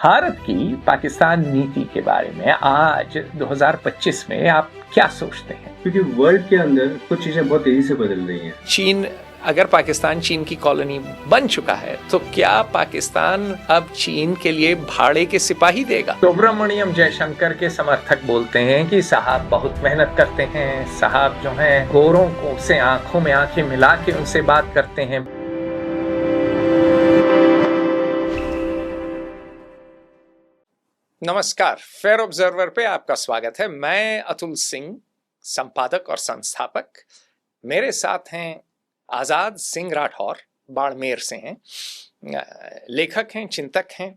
भारत की पाकिस्तान नीति के बारे में आज 2025 में आप क्या सोचते हैं? क्योंकि वर्ल्ड के अंदर कुछ चीजें बहुत तेजी से बदल रही हैं। चीन, अगर पाकिस्तान चीन की कॉलोनी बन चुका है तो क्या पाकिस्तान अब चीन के लिए भाड़े के सिपाही देगा? सुब्रमण्यम जयशंकर के समर्थक बोलते हैं कि साहब बहुत मेहनत करते हैं, साहब जो हैं गोरों को से आंखों में आंखें मिला के उनसे बात करते हैं। नमस्कार, फेयर ऑब्जर्वर पे आपका स्वागत है। मैं अतुल सिंह, संपादक और संस्थापक। मेरे साथ हैं आजाद सिंह राठौर, बाड़मेर से हैं, लेखक हैं, चिंतक हैं,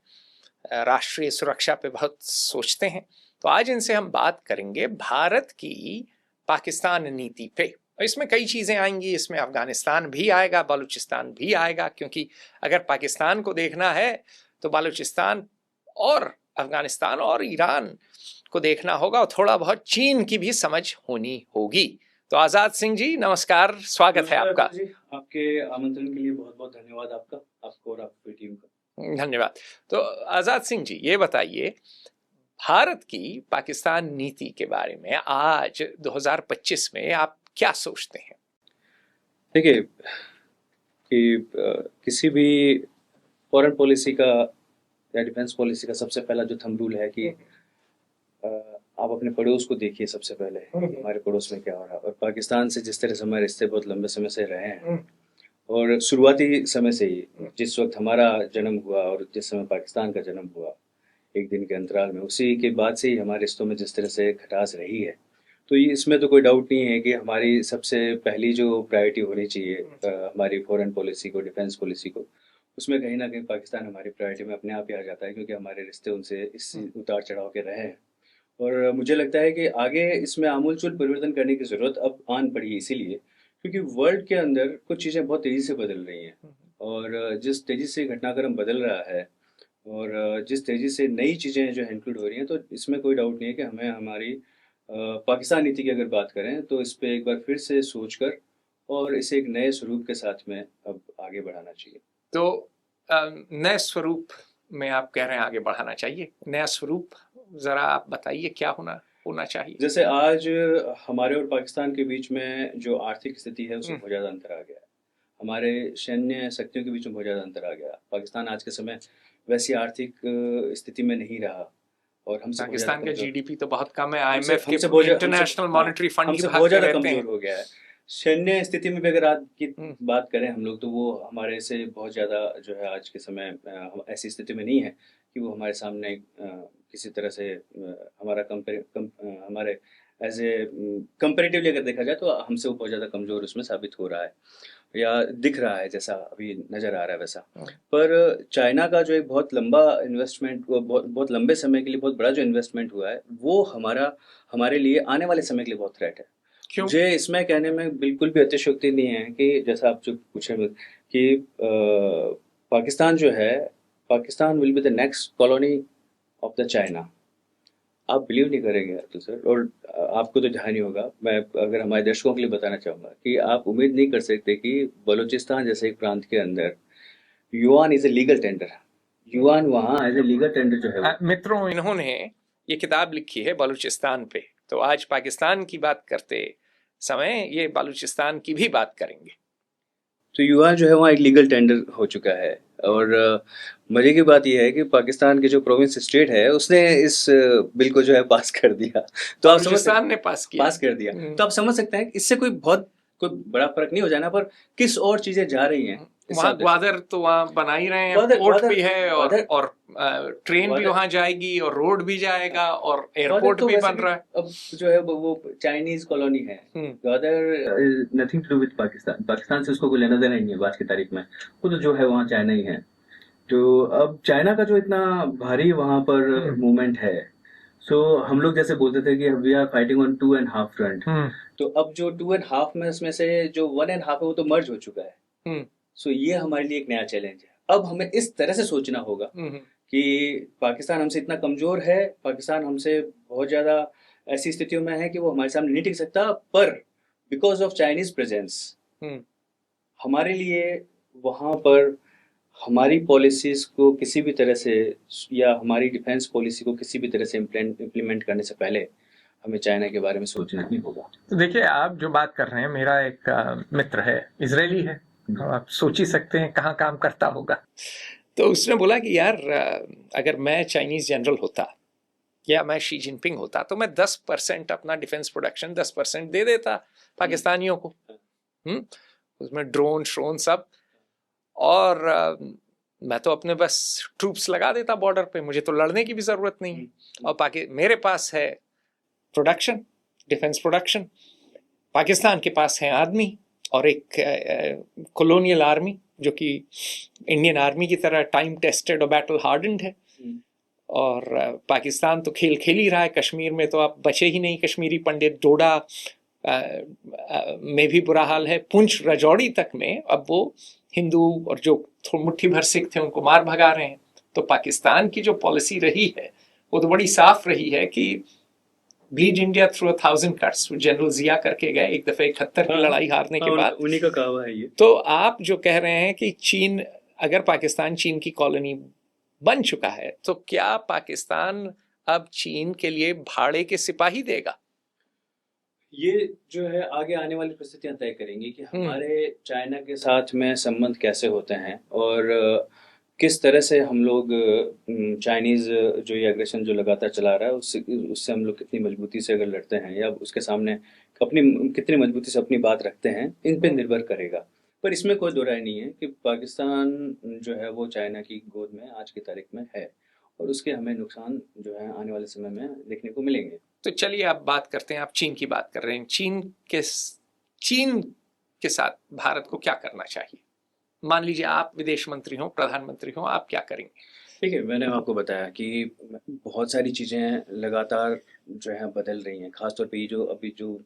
राष्ट्रीय सुरक्षा पे बहुत सोचते हैं। तो आज इनसे हम बात करेंगे भारत की पाकिस्तान नीति पे। और इसमें कई चीज़ें आएंगी, इसमें अफगानिस्तान भी आएगा, बलूचिस्तान भी आएगा, क्योंकि अगर पाकिस्तान को देखना है तो बलूचिस्तान और अफगानिस्तान और ईरान को देखना होगा, और थोड़ा बहुत चीन की भी समझ होनी होगी। तो आजाद सिंह जी, नमस्कार, स्वागत है आपका। जी, आपके आमंत्रण के लिए बहुत बहुत धन्यवाद आपको और आपकी टीम का। धन्यवाद। तो आजाद सिंह जी, ये बताइए, भारत की पाकिस्तान नीति के बारे में आज 2025 में आप क्या सोचते हैं? देखिए कि किसी भी फॉरेन पॉलिसी का या डिफेंस पॉलिसी का सबसे पहला जो थंब रूल है कि आप अपने पड़ोस को देखिए। सबसे पहले हमारे पड़ोस में क्या हो रहा है, और पाकिस्तान से जिस तरह से हमारे रिश्ते बहुत लंबे समय से रहे हैं, और शुरुआती समय से ही जिस वक्त हमारा जन्म हुआ और जिस समय पाकिस्तान का जन्म हुआ एक दिन के अंतराल में, उसी के बाद से ही हमारे रिश्तों में जिस तरह से खटास रही है, तो ये इसमें तो कोई डाउट नहीं है कि हमारी सबसे पहली जो प्रायोरिटी होनी चाहिए हमारी फॉरेन पॉलिसी को, डिफेंस पॉलिसी को, उसमें कहीं ना कहीं पाकिस्तान हमारी प्रायोरिटी में अपने आप ही आ जाता है, क्योंकि हमारे रिश्ते उनसे इस उतार चढ़ाव के रहे हैं। और मुझे लगता है कि आगे इसमें आमूलचूल परिवर्तन करने की ज़रूरत अब आन पड़ी है, इसीलिए क्योंकि वर्ल्ड के अंदर कुछ चीज़ें बहुत तेज़ी से बदल रही हैं, और जिस तेज़ी से घटनाक्रम बदल रहा है और जिस तेज़ी से नई चीज़ें जो इंक्लूड हो रही हैं, तो इसमें कोई डाउट नहीं है कि हमें हमारी पाकिस्तान नीति की अगर बात करें तो इस पर एक बार फिर से सोचकर और इसे एक नए स्वरूप के साथ में अब आगे बढ़ाना चाहिए। तो नए स्वरूप में आप कह रहे हैं आगे बढ़ाना चाहिए। नया स्वरूप जरा आप बताइए, क्या होना चाहिए? जैसे आज हमारे और पाकिस्तान के बीच में जो आर्थिक स्थिति है उसमें बहुत ज़्यादा अंतर आ गया है। हमारे सैन्य शक्तियों के बीच में बहुत ज़्यादा अंतर आ गया। पाकिस्तान आज के समय वैसी आर्थिक स्थिति में नहीं रहा, और हमसे पाकिस्तान का जीडीपी तो बहुत कम है। हमसे IMF के इंटरनेशनल मॉनेटरी फंड की बहुत ज़्यादा कमजोर हो गया है। सैन्य स्थिति में भी अगर आज की बात करें हम लोग, तो वो हमारे से बहुत ज़्यादा जो है आज के समय ऐसी स्थिति में नहीं है कि वो हमारे सामने किसी तरह से हमारे एज ए कंपेरेटिवली अगर देखा जाए तो हमसे वो बहुत ज़्यादा कमज़ोर उसमें साबित हो रहा है या दिख रहा है, जैसा अभी नज़र आ रहा है वैसा। पर चाइना का जो एक बहुत लंबा इन्वेस्टमेंट, बहुत लंबे समय के लिए बहुत बड़ा जो इन्वेस्टमेंट हुआ है, वो हमारे लिए आने वाले समय के लिए बहुत थ्रेट है। मुझे इसमें कहने में बिल्कुल भी अतिशयोक्ति नहीं है कि जैसा आप जो पूछे कि Pakistan will be the next colony of the China. आप बिलीव नहीं करेंगे तो सर, और आपको तो ध्यान ही होगा, मैं अगर हमारे दर्शकों के लिए बताना चाहूँगा कि आप उम्मीद नहीं कर सकते कि बलूचिस्तान जैसे एक प्रांत के अंदर yuan is a legal tender. Yuan वहाँ एज ए लीगल टेंडर जो है। मित्रों, इन्होंने ये किताब लिखी है बलूचिस्तान पे, तो आज पाकिस्तान की बात करते समय ये बलूचिस्तान की भी बात करेंगे। तो युआन जो है वहाँ एक लीगल टेंडर हो चुका है, और मजे की बात यह है कि पाकिस्तान के जो प्रोविंस स्टेट है उसने इस बिल को जो है पास कर दिया। तो आप पाकिस्तान ने पास कर दिया। तो आप समझ सकते हैं इससे कोई बड़ा फर्क नहीं हो जाना, पर किस और चीजें जा रही हैं। वहाँ ग्वादर तो वहाँ बना ही रहे हैं, पोर्ट भी है और ट्रेन भी वहाँ जाएगी और रोड भी जाएगा और एयरपोर्ट भी बन रहा है। अब जो है वो चाइनीज कॉलोनी है। Gwadar nothing to do with Pakistan से उसको कोई लेना देना ही नहीं है आज की तारीख में। वो तो जो है वहाँ चाइना ही है। तो अब चाइना का जो इतना भारी वहाँ पर मूवमेंट है, सो हम लोग जैसे बोलते थे कि we are fighting on 2.5 front, तो अब जो 2.5 में उसमें से जो 1.5 है वो तो मर्ज हो चुका है। सो ये हमारे लिए एक नया चैलेंज है। अब हमें इस तरह से सोचना होगा कि पाकिस्तान हमसे इतना कमजोर है, पाकिस्तान हमसे बहुत ज़्यादा ऐसी स्थितियों में है कि वो हमारे सामने नहीं टिक सकता, पर बिकॉज ऑफ चाइनीज प्रेजेंस हमारे लिए वहाँ पर हमारी पॉलिसीज को किसी भी तरह से या हमारी डिफेंस पॉलिसी को किसी भी तरह से इम्प्लीमेंट करने से पहले हमें चाइना के बारे में सोचना ही होगा। तो देखिए, आप जो बात कर रहे हैं, मेरा एक मित्र है, इजरायली है, आप सोच ही सकते हैं कहाँ काम करता होगा। तो उसने बोला कि यार, अगर मैं चाइनीज जनरल होता या मैं शी जिनपिंग होता तो मैं 10% अपना डिफेंस प्रोडक्शन 10% दे देता पाकिस्तानियों को। उसमें ड्रोन श्रोन सब, और मैं तो अपने बस ट्रूप्स लगा देता बॉर्डर पे, मुझे तो लड़ने की भी जरूरत नहीं है। और मेरे पास है प्रोडक्शन, डिफेंस प्रोडक्शन, पाकिस्तान के पास है आदमी और एक कॉलोनियल आर्मी जो कि इंडियन आर्मी की तरह टाइम टेस्टेड और बैटल हार्डन्ड है। और पाकिस्तान तो खेल खेल ही रहा है। कश्मीर में तो आप बचे ही नहीं, कश्मीरी पंडित। डोडा में भी बुरा हाल है, पुंछ राजौरी तक में अब वो हिंदू और जो मुट्ठी भर सिख थे उनको मार भगा रहे हैं। तो पाकिस्तान की जो पॉलिसी रही है वो तो बड़ी साफ रही है कि bleed India through 1000 cuts. General Zia करके गए एक दफे 71 की लड़ाई हारने के बाद, उन्हीं का कहावा है ये। तो आप जो कह रहे हैं कि चीन, अगर पाकिस्तान चीन की कॉलोनी बन चुका है तो क्या पाकिस्तान अब चीन के लिए भाड़े के सिपाही देगा? ये जो है आगे आने वाली परिस्थितियां तय करेंगी कि हमारे चाइना के साथ में संबंध कैसे होते हैं और किस तरह से हम लोग चाइनीज जो ये एग्रेशन जो लगातार चला रहा है उससे हम लोग कितनी मजबूती से अगर लड़ते हैं या उसके सामने अपनी कितनी मजबूती से अपनी बात रखते हैं, इन पे निर्भर करेगा। पर इसमें कोई दो राय नहीं है कि पाकिस्तान जो है वो चाइना की गोद में आज की तारीख में है और उसके हमें नुकसान जो है आने वाले समय में देखने को मिलेंगे। तो चलिए आप बात करते हैं, आप चीन की बात कर रहे हैं। चीन के साथ भारत को क्या करना चाहिए? मान लीजिए आप विदेश मंत्री हो, प्रधानमंत्री हो, आप क्या करेंगे? ठीक है, मैंने आपको बताया कि बहुत सारी चीज़ें लगातार जो है बदल रही हैं। खासतौर पे ये जो अभी जो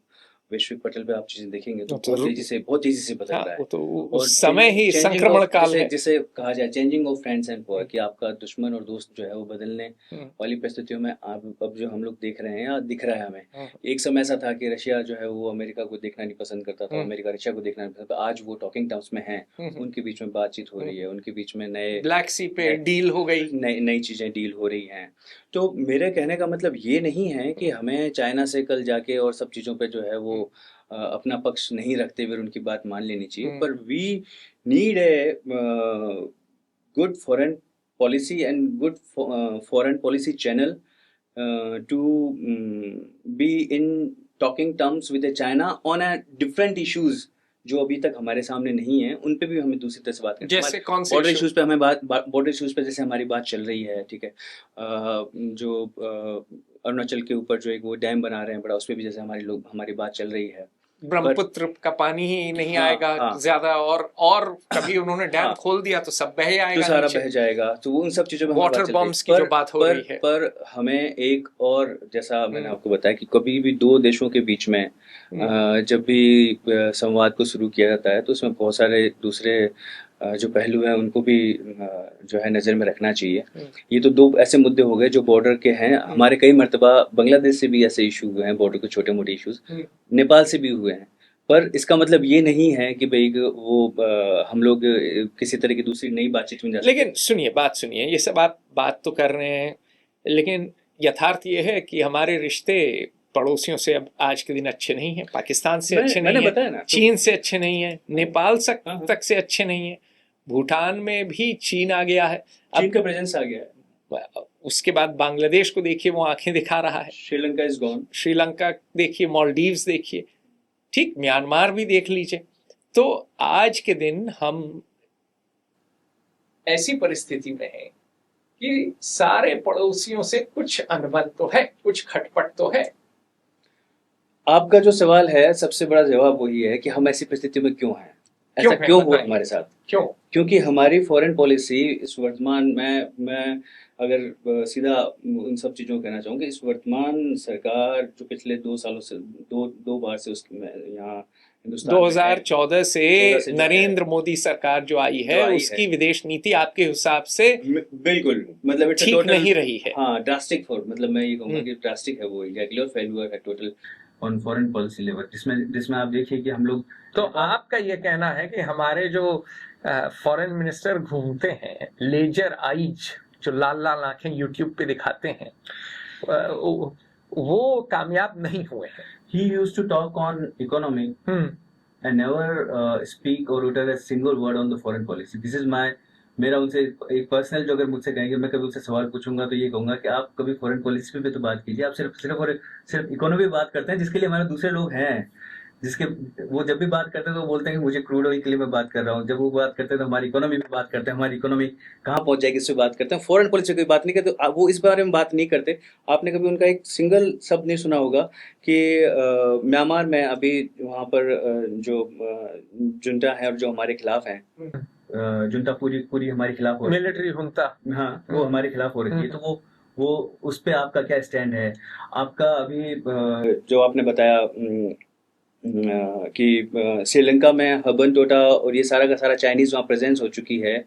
वैश्विक पटल पे आप चीज़ें देखेंगे तो बहुत तेज़ी से बदल रहा है। वो तो और उस समय ही संक्रमण काल है, जिसे कहा जाए changing of friends and for, कि आपका दुश्मन और दोस्त जो है वो बदलने वाली परिस्थितियों में अब जो हम लोग देख रहे हैं या दिख रहा है हमें। एक समय ऐसा था कि रशिया जो है वो अमेरिका को देखना नहीं पसंद करता था, अमेरिका रशिया को देखना नहीं पसंद करता। आज वो टॉकिंग टर्म्स में हैं, उनके बीच में बातचीत हो रही है, उनके बीच में नए ब्लैक सी पे डील हो गई, नई चीज़ें डील हो रही हैं। तो मेरे कहने का मतलब ये नहीं है कि हमें चाइना से कल जाके और सब चीज़ों पे जो है वो अपना पक्ष नहीं रखते हुए उनकी बात मान लेनी चाहिए। पर we need a good foreign policy and good foreign policy channel to be in talking terms with China on a different issues जो अभी तक हमारे सामने नहीं है। उन पे भी हमें दूसरी तरह से बात करनी है। जैसे कौन से बॉर्डर इश्यूज पे हमें बॉर्डर इश्यूज पे जैसे हमारी बात चल रही है, ठीक है। जो अरुणाचल के ऊपर जो एक वो डैम बना रहे हैं बड़ा, उस पर भी जैसे हमारी बात चल रही है। ब्रह्मपुत्र का पानी ही नहीं आएगा ज्यादा, और कभी उन्होंने डैम खोल दिया तो सब बह आएगा, तो सारा बह जाएगा। तो उन सब चीजों में वाटर बॉम्ब्स की जो बात हो रही है। पर हमें एक और, जैसा मैंने आपको बताया कि कभी भी दो देशों के बीच में जब भी संवाद को शुरू किया जाता है तो उसमें बहुत सारे दूसरे जो पहलू हैं उनको भी जो है नज़र में रखना चाहिए। ये तो दो ऐसे मुद्दे हो गए जो बॉर्डर के हैं। हमारे कई मर्तबा बांग्लादेश से भी ऐसे इशू हुए हैं, बॉर्डर के छोटे मोटे इश्यूज नेपाल से भी हुए हैं। पर इसका मतलब ये नहीं है कि भाई वो हम लोग किसी तरह की दूसरी नई बातचीत में जा सकते। लेकिन सुनिए, बात सुनिए, ये सब आप बात तो कर रहे हैं, लेकिन यथार्थ ये है कि हमारे रिश्ते पड़ोसियों से अब आज के दिन अच्छे नहीं हैं। पाकिस्तान से अच्छे नहीं है, चीन से अच्छे नहीं है, नेपाल तक से अच्छे नहीं है, भूटान में भी चीन आ गया है, चीन का प्रेजेंस आ गया है। उसके बाद बांग्लादेश को देखिए, वो आंखें दिखा रहा है। श्रीलंका इज गॉन, श्रीलंका देखिए, मालदीव्स देखिए, ठीक, म्यांमार भी देख लीजिए। तो आज के दिन हम ऐसी परिस्थिति में हैं कि सारे पड़ोसियों से कुछ अनबन तो है, कुछ खटपट तो है। आपका जो सवाल है सबसे बड़ा जवाब वही है कि हम ऐसी परिस्थिति में क्यों हैं, ऐसा क्यों हुआ हमारे साथ। क्योंकि हमारी फॉरेन पॉलिसी इस वर्तमान में, मैं अगर सीधा उन सब चीज़ों को कहना चाहूँगा, इस वर्तमान सरकार जो पिछले 2 सालों से दो बार से उसकी यहाँ 2014 से नरेंद्र मोदी सरकार जो आई है उसकी विदेश नीति आपके हिसाब से बिल्कुल मतलब ठीक नहीं रही है। हाँ, ड्रास्टिक मतलब मैं ये कहूँगा कि ड्रास्टिक है वो इंडिया के लिए, और फेल्यूर है total on foreign policy level, जिसमें आप देखिए कि हम लोग, तो आपका ये कहना है कि हमारे जो फॉरेन मिनिस्टर घूमते हैं लेजर आइज, जो लाल लाल आंखें यूट्यूब पे दिखाते हैं, वो कामयाब नहीं हुए हैं। He used to talk on economy and never speak or utter a single word on the foreign policy. This is my मेरा उनसे एक पर्सनल, जो अगर मुझसे कहेंगे, मैं कभी उनसे सवाल पूछूंगा तो ये कहूंगा कि आप कभी फॉरेन पॉलिसी पे तो बात कीजिए, आप सिर्फ इकोनॉमी बात करते हैं, जिसके लिए हमारे दूसरे लोग हैं, जिसके वो जब भी बात करते हैं तो बोलते हैं कि मुझे क्रूड ऑयल के लिए मैं बात कर रहा हूँ, जब वो बात करते हैं तो हमारी इकोनॉमी पे बात करते हैं, हमारी इकोनॉमी कहाँ पहुंच जाएगी इस पे बात करते हैं, फॉरेन पॉलिसी की बात नहीं करते, वो इस बारे में बात नहीं करते। आपने कभी उनका एक सिंगल शब्द नहीं सुना होगा कि म्यांमार में अभी वहाँ पर जो जुंटा है और जो हमारे खिलाफ है, जुंटा पूरी हमारे खिलाफ हो रही है, मिलिट्री जुंटा, हाँ, वो हमारे खिलाफ हो रही है, तो वो उस पे आपका क्या स्टैंड है? आपका अभी जो आपने बताया कि श्रीलंका में हबन टोटा और ये सारा का सारा चाइनीज वहाँ प्रेजेंस हो चुकी है,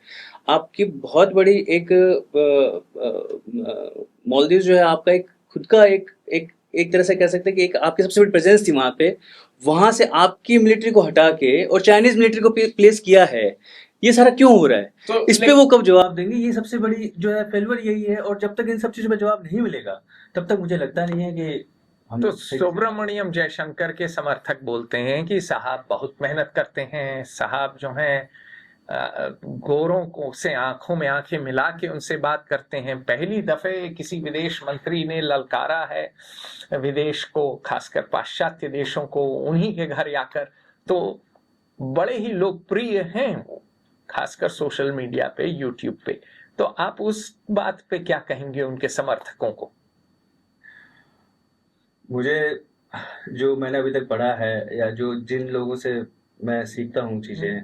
आपकी बहुत बड़ी एक मालदीव जो है आपका एक खुद का एक तरह से कह सकते हैं कि एक आपकी सबसे बड़ी प्रेजेंस थी वहाँ पे, वहाँ से आपकी मिलिट्री को हटा के और चाइनीज मिलिट्री को प्लेस किया है, ये सारा क्यों हो रहा है? तो इस पे वो कब जवाब देंगे? ये सबसे बड़ी जो है फेल्यूर यही है, और जब तक इन सब चीजों पे जवाब नहीं मिलेगा तब तक मुझे लगता नहीं है कि तो सुब्रमण्यम जयशंकर के समर्थक बोलते हैं कि साहब बहुत मेहनत करते हैं, साहब जो हैं गोरों को से आंखों में आंखें मिला के उनसे बात करते हैं। पहली दफे किसी विदेश मंत्री ने ललकारा है विदेश को, खासकर पाश्चात्य देशों को, उन्हीं के घर आकर, तो बड़े ही लोकप्रिय हैं वो, खासकर सोशल मीडिया पे, यूट्यूब पे। तो आप उस बात पे क्या कहेंगे उनके समर्थकों को? मुझे जो मैंने अभी तक पढ़ा है, या जो जिन लोगों से मैं सीखता हूँ चीजें,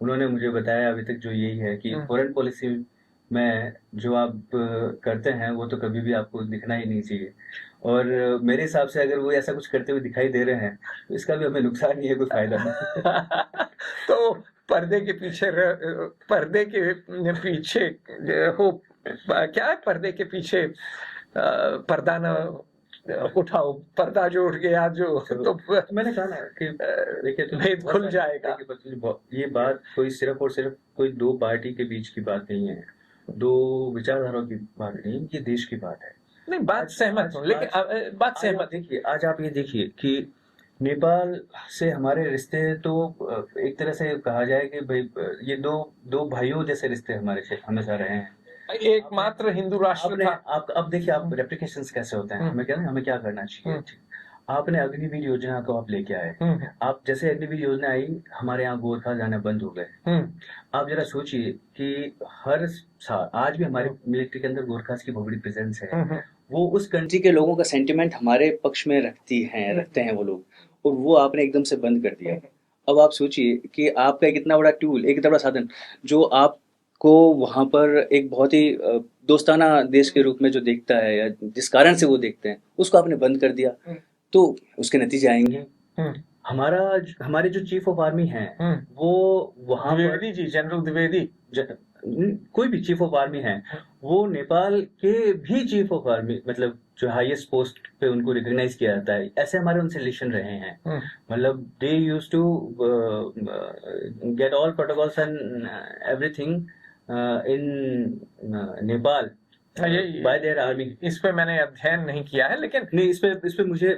उन्होंने मुझे बताया अभी तक जो यही है कि फॉरेन पॉलिसी में जो आप करते हैं वो तो कभी भी आपको दिखना ही नहीं चाहिए, और मेरे हिसाब से अगर वो ऐसा कुछ करते हुए दिखाई दे रहे हैं तो इसका भी हमें नुकसान नहीं है, कोई फायदा नहीं। तो पर्दे के पीछे हो, क्या है, पर्दे के पीछे पर्दा न उठाओ, पर्दा जो उठ गया तो मैंने कहा ना कि देखिए, तो भेद खुल जाएगा। ये बात कोई सिर्फ और सिर्फ कोई दो पार्टी के बीच की बात नहीं है, दो विचारधाराओं की बात नहीं, ये देश की बात है। नहीं, बात सहमत हूँ, लेकिन बात सहमत। देखिए, आज आप ये देखिए कि नेपाल से हमारे रिश्ते तो एक तरह से कहा जाए कि भाई ये दो भाइयों जैसे रिश्ते हमारे से हमेशा रहे हैं, एकमात्र हिंदू राष्ट्र था। आप अब देखिए, आप रेप्लिकेशंस कैसे होते हैं, हमें क्या करना चाहिए। आपने अग्निवीर योजना को आप लेके आए, आप जैसे अग्निवीर योजना आई, हमारे यहाँ गोरखा जाना बंद हो गए। आप जरा सोचिए कि हर साल आज भी हमारे मिलिट्री के अंदर गोरखास की बहुत बड़ी प्रेजेंस है, वो उस कंट्री के लोगों का सेंटिमेंट हमारे पक्ष में रखते हैं वो लोग, और वो आपने एकदम से बंद कर दिया। अब आप सोचिए कि आपका एक इतना बड़ा टूल, एक इतना बड़ा साधन जो आपको वहाँ पर एक बहुत ही दोस्ताना देश के रूप में जो देखता है, या जिस कारण से वो देखते हैं, उसको आपने बंद कर दिया, तो उसके नतीजे आएंगे। हमारे जो चीफ ऑफ आर्मी हैं, वो वहाँ द्विवेदी जी, जनरल द्विवेदी, कोई भी चीफ ऑफ आर्मी है, वो नेपाल के भी चीफ ऑफ आर्मी, मतलब जो हाईएस्ट पोस्ट पे उनको रिकॉग्नाइज किया जाता है, ऐसे हमारे उनसे रिलेशन रहे हैं। मतलब they used to get all protocols and everything in Nepal by their army. इस पे मैंने अध्ययन नहीं किया है, लेकिन नहीं, इस पे मुझे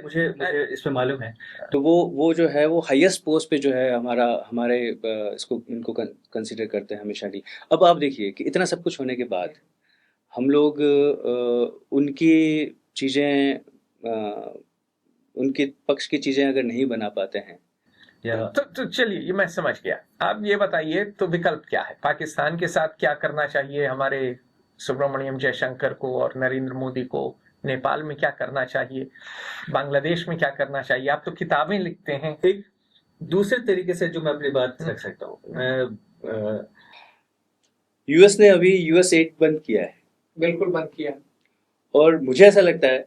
इस पे मालूम है। तो वो जो है वो हाईएस्ट पोस्ट पे जो है हमारे इनको कंसीडर करते हैं हमेशा ही। अब आप देखिए कि इतना सब कुछ होने के बाद हम लोग उनकी चीज़ें, उनके पक्ष की चीज़ें अगर नहीं बना पाते हैं, तो चलिए, ये मैं समझ गया। आप ये बताइए, तो विकल्प क्या है? पाकिस्तान के साथ क्या करना चाहिए हमारे सुब्रमण्यम जयशंकर को और नरेंद्र मोदी को? नेपाल में क्या करना चाहिए? बांग्लादेश में क्या करना चाहिए? आप तो किताबें लिखते हैं। एक दूसरे तरीके से जो मैं अपनी बात रख सकता हूँ, यूएस ने अभी US-8 बंद किया है। बिल्कुल बंद किया, और मुझे ऐसा लगता है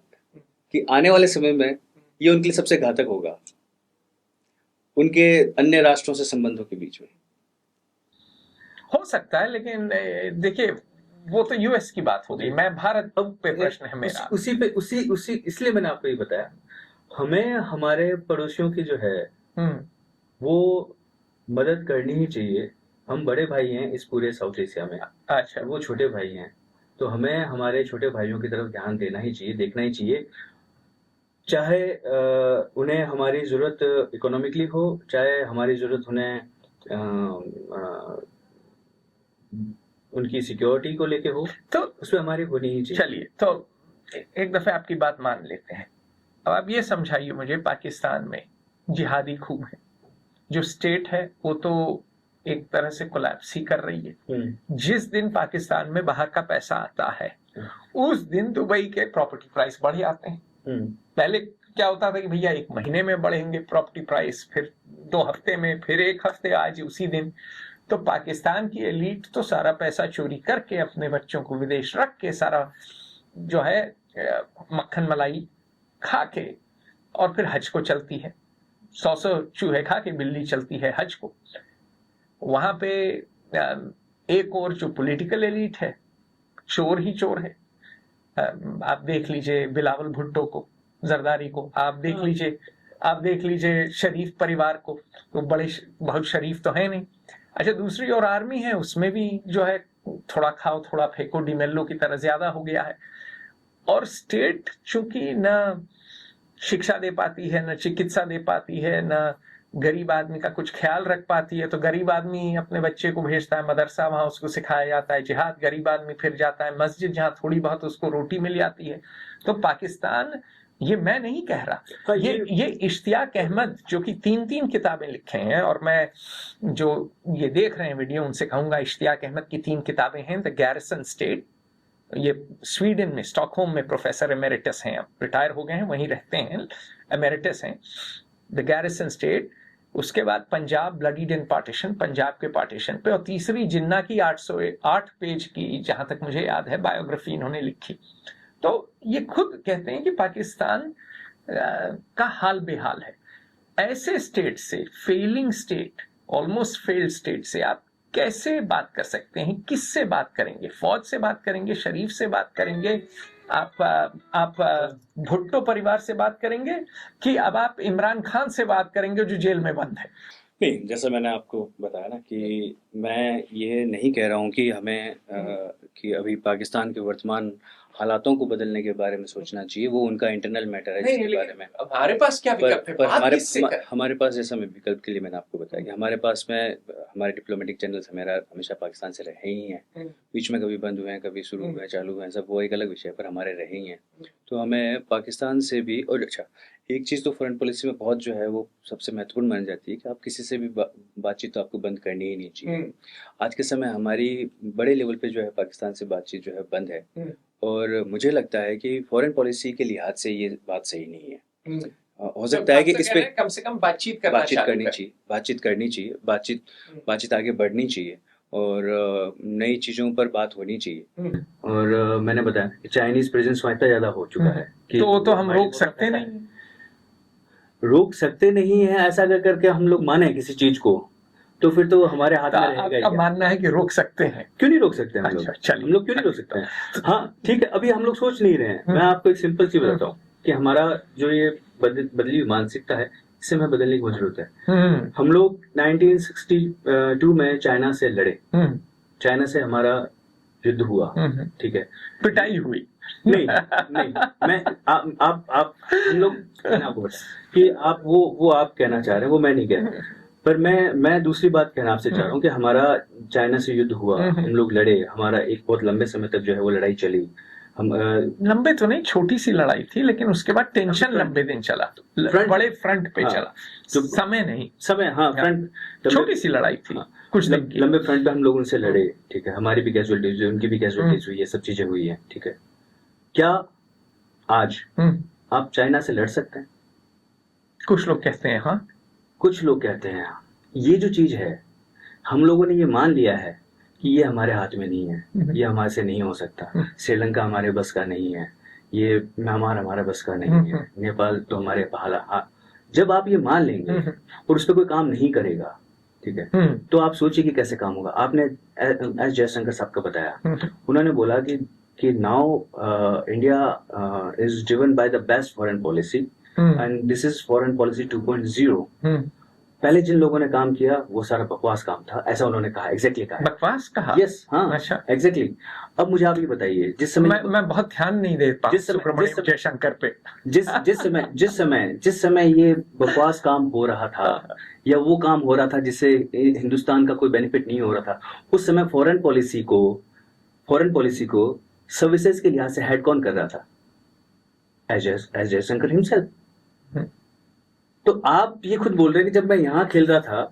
कि आने वाले समय में ये उनके लिए सबसे घातक होगा, उनके अन्य राष्ट्रों से संबंधों के बीच में। हो सकता है, लेकिन देखिए, वो तो यूएस की बात हो गई। मैं भारत पे प्रश्न है मेरा। उसी इसलिए मैंने आपको ये बताया, हमें हमारे पड़ोसियों की जो है वो मदद करनी ही चाहिए, हम बड़े भाई हैं इस पूरे साउथ एशिया में, अच्छा, और वो छोटे भाई हैं, तो हमें हमारे छोटे भाइयों की तरफ ध्यान देना ही चाहिए, देखना ही चाहिए, चाहे उन्हें हमारी ज़रूरत इकोनॉमिकली हो, चाहे हमारी ज़रूरत उन्हें उनकी सिक्योरिटी को लेके हो, तो उसमें हमारी होनी ही चाहिए। चलिए, तो एक दफे आपकी बात मान लेते हैं। अब आप ये समझाइए मुझे, पाकिस्तान में जिहादी खूब है, जो स्टेट है वो तो एक तरह से कोलैप्स ही कर रही है। जिस दिन पाकिस्तान में बाहर का पैसा आता है उस दिन दुबई के प्रॉपर्टी प्राइस बढ़ जाते हैं। पहले क्या होता था कि भैया 1 महीने में बढ़ेंगे प्रॉपर्टी प्राइस, फिर 2 हफ्ते में, फिर 1 हफ्ते, आज उसी दिन। तो पाकिस्तान की एलीट तो सारा पैसा चोरी करके अपने बच्चों को विदेश रख के सारा जो है मक्खन मलाई खा के और फिर हज को चलती है। 100 चूहे खा के बिल्ली चलती है हज को। वहां पे एक और जो पॉलिटिकल एलीट है, चोर ही चोर है। आप देख लीजिए बिलावल भुट्टो को, जरदारी को, आप देख लीजिए शरीफ परिवार को, तो बड़े बहुत शरीफ तो है नहीं। अच्छा, दूसरी ओर आर्मी है, उसमें भी जो है थोड़ा खाओ थोड़ा फेंको डिमेल्लो की तरह ज्यादा हो गया है। और स्टेट चूंकि न शिक्षा दे पाती है, न चिकित्सा दे पाती है, न गरीब आदमी का कुछ ख्याल रख पाती है, तो गरीब आदमी अपने बच्चे को भेजता है मदरसा, वहां उसको सिखाया जाता है जिहाद। गरीब आदमी फिर जाता है मस्जिद, जहां थोड़ी बहुत उसको रोटी मिल जाती है। तो पाकिस्तान, ये मैं नहीं कह रहा, ये इश्तियाक अहमद जो कि 3 किताबें लिखे हैं, और मैं जो ये देख रहे हैं वीडियो उनसे कहूंगा, इश्तियाक अहमद की 3 किताबें हैं। द गैरिसन स्टेट, ये स्वीडन में स्टॉकहोम में प्रोफेसर एमेरिटस हैं, अब रिटायर हो गए हैं, वहीं रहते हैं, एमेरिटस हैं। द गैरिसन स्टेट, उसके बाद पंजाब ब्लडीड इन पार्टीशन, पंजाब के पार्टीशन पे, और तीसरी जिन्ना की 808 पेज की, जहां तक मुझे याद है, बायोग्राफी इन्होंने लिखी। तो ये खुद कहते हैं कि पाकिस्तान का हाल बेहाल है। ऐसे स्टेट से, failing state, almost failed state से आप कैसे बात कर सकते हैं? किससे बात करेंगे? फौज से बात करेंगे? शरीफ से बात करेंगे? आप भुट्टो परिवार से बात करेंगे कि अब आप इमरान खान से बात करेंगे जो जेल में बंद है? नहीं, जैसा मैंने आपको बताया ना कि मैं ये नहीं कह रहा हूँ कि हमें कि अभी पाकिस्तान के वर्तमान हालातों को बदलने के बारे में सोचना चाहिए, वो उनका इंटरनल मैटर है जिसके बारे में। अब हमारे पास क्या विकल्प है? पर हमारे पास, जैसा मैं विकल्प के लिए मैंने आपको बताया कि हमारे पास में हमारे डिप्लोमेटिक चैनल्स हमेशा पाकिस्तान से रहे ही हैं, बीच में कभी बंद हुए हैं, कभी शुरू हुए, चालू हुए हैं, सब वो एक अलग विषय पर हमारे रहे ही हैं। तो हमें पाकिस्तान से भी, और अच्छा एक चीज़ तो फॉरेन पॉलिसी में बहुत जो है वो सबसे महत्वपूर्ण मानी जाती है कि आप किसी से भी बातचीत तो आपको बंद करनी ही नहीं चाहिए। आज के समय हमारी बड़े लेवल पे जो है पाकिस्तान से बातचीत जो है बंद है, और मुझे लगता है कि फॉरेन पॉलिसी के लिहाज से ये बात सही नहीं है। हो सकता है कि इस पे कम से कम बातचीत करनी चाहिए, बातचीत आगे बढ़नी चाहिए, और नई चीज़ों पर बात होनी चाहिए। और मैंने बताया कि चाइनीज प्रेजेंस वहाँ इतना ज़्यादा हो चुका है कि तो हम रोक सकते नहीं है। ऐसा अगर करके हम लोग माने किसी चीज को, तो फिर तो हमारे हाथ में रहेगा। आपका मानना है कि रोक सकते हैं? क्यों नहीं रोक सकते हम लोग? हम लोग क्यों नहीं रोक सकते हैं? हाँ ठीक है, अभी हम लोग सोच नहीं रहे हैं। मैं आपको एक सिंपल चीज बताता हूँ कि हमारा जो ये बदली हुई मानसिकता है, इसे हमें बदलने की बहुत जरूरत है। हम लोग 1962 में चाइना से लड़े, चाइना से हमारा युद्ध हुआ, ठीक है, पिटाई हुई नहीं मैं आप हम लोग कि आप वो आप कहना चाह रहे हैं, वो मैं नहीं कह रहा। पर मैं दूसरी बात कहना आपसे चाह रहा हूँ कि हमारा चाइना से युद्ध हुआ, हम लोग लड़े, हमारा एक बहुत लंबे समय तक जो है वो लड़ाई चली। हम लंबे तो नहीं, छोटी सी लड़ाई थी, लेकिन उसके बाद टेंशन लंबे दिन चला, बड़े फ्रंट पे चला, समय हाँ फ्रंट, छोटी सी लड़ाई थी, कुछ लंबे फ्रंट पे हम लोग उनसे लड़े, ठीक है, हमारी भी कैजुअलिटीज हुई, उनकी भी कैजुअलिटीज हुई, ये सब चीजें हुई है, ठीक है। क्या आज आप चाइना से लड़ सकते हैं? कुछ लोग कहते हैं हाँ, कुछ लोग कहते हैं हाँ। ये जो चीज है, हम लोगों ने ये मान लिया है कि ये हमारे हाथ में नहीं है, ये हमारे से नहीं हो सकता, श्रीलंका हमारे बस का नहीं है, ये म्यांमार हमारे बस का नहीं है, नेपाल तो हमारे पहला। जब आप ये मान लेंगे और उस पर कोई काम नहीं करेगा, ठीक है, तो आप सोचिए कि कैसे काम होगा। आपने एस जयशंकर साहब का बताया, उन्होंने बोला कि now India is driven by the best foreign policy and this is foreign policy 2.0। पहले जिन लोगों ने काम किया वो सारा बकवास काम था, ऐसा उन्होंने कहा, एग्जैक्टली कहा। बकवास कहा? यस, हाँ, अच्छा। एग्जैक्टली। अब मुझे आप ये बताइए, जिस समय मैं बहुत ध्यान नहीं देता सुब्रमण्यम जयशंकर पे। जिस समय ये बकवास काम हो रहा था या वो काम हो रहा था जिससे हिंदुस्तान का कोई बेनिफिट नहीं हो रहा था, उस समय फॉरेन पॉलिसी को सर्विसेज के लिहाज से हेड कौन कर रहा था? As Jaishankar himself. तो आप ये खुद बोल रहे हैं कि जब मैं यहाँ खेल रहा था,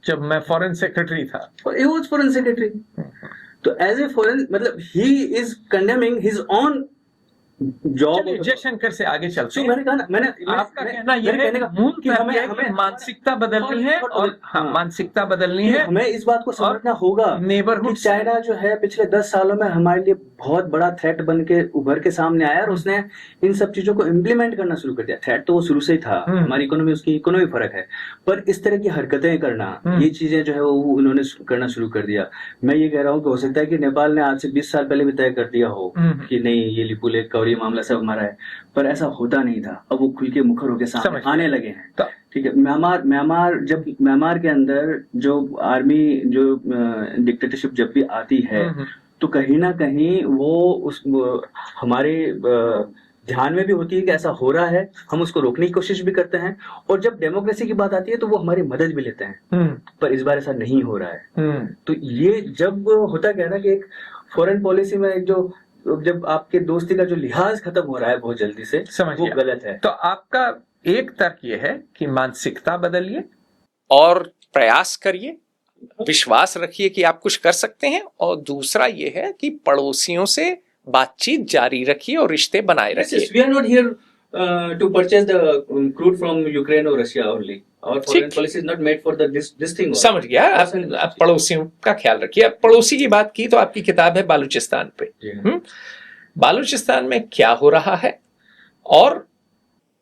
जब मैं फॉरेन सेक्रेटरी था, फॉरेन सेक्रेटरी, तो एज ए फॉरेन, मतलब he is condemning his on job. Jaishankar से आगे चलते हैं। मैंने कहा ना, आपका कहना यह है कि हमें मानसिकता बदलनी है, और मानसिकता बदलनी है, हमें इस बात को समझना होगा नेबरहुड। चाइना जो है पिछले 10 सालों में हमारे लिए बहुत बड़ा थ्रेट बन के उभर के सामने आया, और उसने इन सब चीजों को इम्प्लीमेंट करना शुरू कर दिया। थ्रेट तो वो शुरू से ही था, हमारी इकोनॉमी, उसकी इकोनॉमी फर्क है, पर इस तरह की हरकतें करना, ये चीजें जो है वो उन्होंने करना शुरू कर दिया। मैं ये कह रहा हूँ कि हो सकता है कि नेपाल ने आज से 20 साल पहले भी तय कर दिया हो कि नहीं, ये लिपुलेख का और ये मामला सब हमारा है, पर ऐसा होता नहीं था। अब वो खुल के मुखर होकर सामने आने लगे हैं। ठीक है, म्यांमार के अंदर जो आर्मी, जो डिक्टेटरशिप जब भी आती है, तो कहीं ना कहीं वो हमारे ध्यान में भी होती है कि ऐसा हो रहा है, हम उसको रोकने की कोशिश भी करते हैं, और जब डेमोक्रेसी की बात आती है तो वो हमारी मदद भी लेते हैं। पर इस बार ऐसा नहीं हो रहा है। तो ये जब होता क्या है ना कि एक फॉरेन पॉलिसी में जब आपके दोस्ती का जो लिहाज खत्म हो रहा है बहुत जल्दी से, वो गलत है। तो आपका एक तर्क ये है कि मानसिकता बदलिए और प्रयास करिए, विश्वास रखिए कि आप कुछ कर सकते हैं, और दूसरा ये है कि पड़ोसियों से बातचीत जारी रखिए और रिश्ते बनाए रखिए। We are not here to purchase the crude from Ukraine or Russia only. Our foreign policy is not made for this thing. समझ गया। आप पड़ोसियों का ख्याल रखिए। अब पड़ोसी की बात की तो आपकी किताब है बालूचिस्तान पे। बालूचिस्तान में क्या हो रहा है, और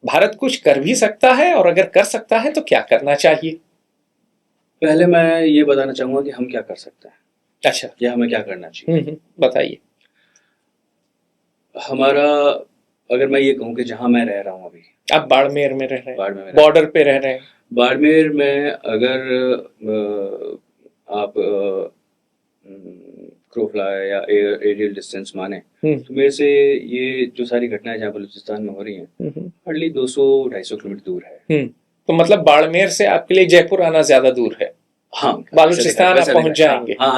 भारत कुछ कर भी सकता है, और अगर कर सकता है तो क्या करना चाहिए? पहले मैं ये बताना चाहूंगा कि हम क्या कर सकते हैं। अच्छा, या हमें क्या करना चाहिए, बताइए। हमारा, अगर मैं ये कहूँ कि जहां मैं रह रहा हूँ अभी, आप बाड़मेर में रह रहे हैं, बॉर्डर पे रह रहे हैं। बाड़मेर में अगर आप क्रो फ्लाई या एरियल डिस्टेंस माने, तो मेरे से ये जो सारी घटनाएं जहाँ बलूचिस्तान में हो रही हैं, हार्डली 200-250 किलोमीटर दूर है। तो मतलब बाड़मेर से आपके लिए जयपुर आना ज्यादा दूर है? हाँ, बालूचिस्तान आप पहुंच जाएंगे। हाँ,